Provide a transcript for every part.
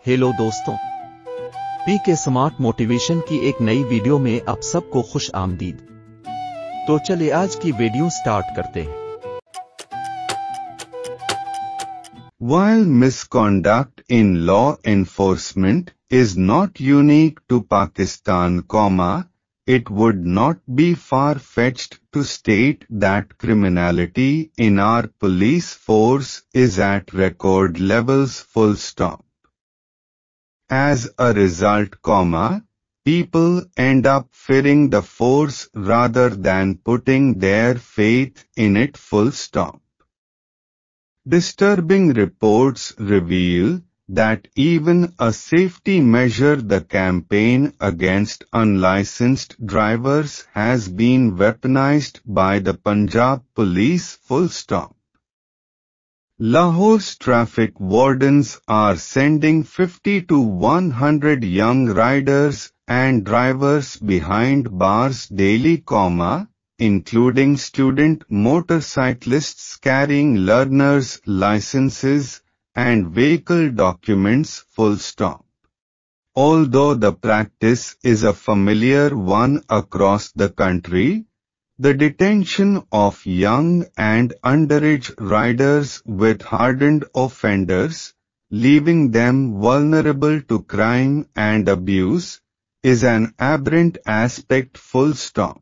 Hello दोस्तों, P के smart motivation की एक नई वीडियो में आप सबको खुश आमदीद। तो चलिए आज की वीडियो स्टार्ट करते हैं। While misconduct in law enforcement is not unique to Pakistan, it would not be far-fetched to state that criminality in our police force is at record levels, full stop. As a result, people end up fearing the force rather than putting their faith in it, full stop. Disturbing reports reveal that even a safety measure, the campaign against unlicensed drivers, has been weaponized by the Punjab police, full stop. Lahore's traffic wardens are sending 50 to 100 young riders and drivers behind bars daily, including student motorcyclists carrying learners' licenses and vehicle documents, full stop. Although the practice is a familiar one across the country, the detention of young and underage riders with hardened offenders, leaving them vulnerable to crime and abuse, is an aberrant aspect, full stop.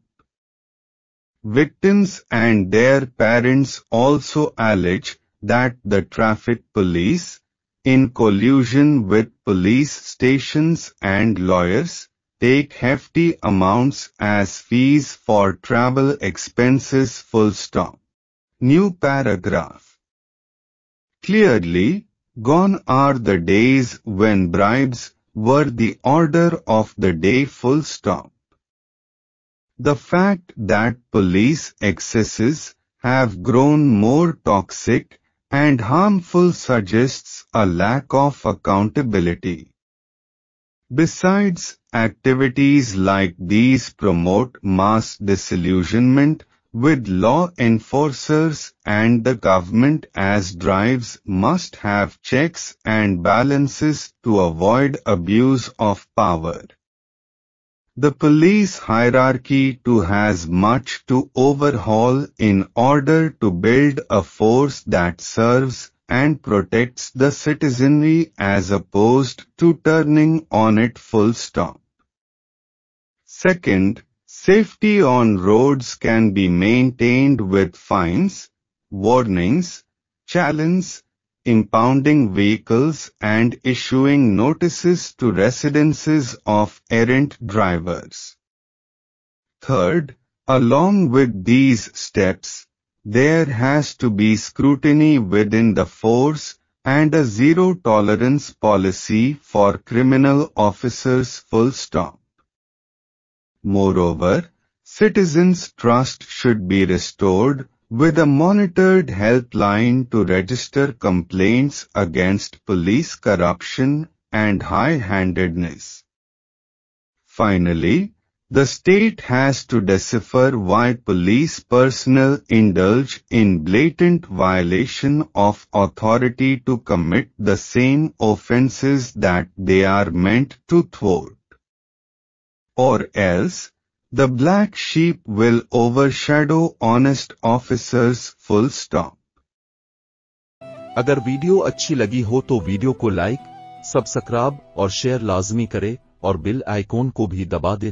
Victims and their parents also allege that the traffic police, in collusion with police stations and lawyers, take hefty amounts as fees for travel expenses, full stop. New paragraph. Clearly, gone are the days when bribes were the order of the day, full stop. The fact that police excesses have grown more toxic and harmful suggests a lack of accountability. Besides, activities like these promote mass disillusionment with law enforcers, and the government, as drives must have checks and balances to avoid abuse of power. The police hierarchy too has much to overhaul in order to build a force that serves and protects the citizenry as opposed to turning on it, full stop. Second, safety on roads can be maintained with fines, warnings, challenges, impounding vehicles and issuing notices to residences of errant drivers. Third, along with these steps, there has to be scrutiny within the force and a zero-tolerance policy for criminal officers, full stop. Moreover, citizens' trust should be restored with a monitored helpline to register complaints against police corruption and high-handedness. Finally, the state has to decipher why police personnel indulge in blatant violation of authority to commit the same offenses that they are meant to thwart. Or else, the black sheep will overshadow honest officers, full stop. अगर video अच्छी लगी हो तो video को like, subscribe और share लाजमी करें और बेल आइकॉन को भी दबा दें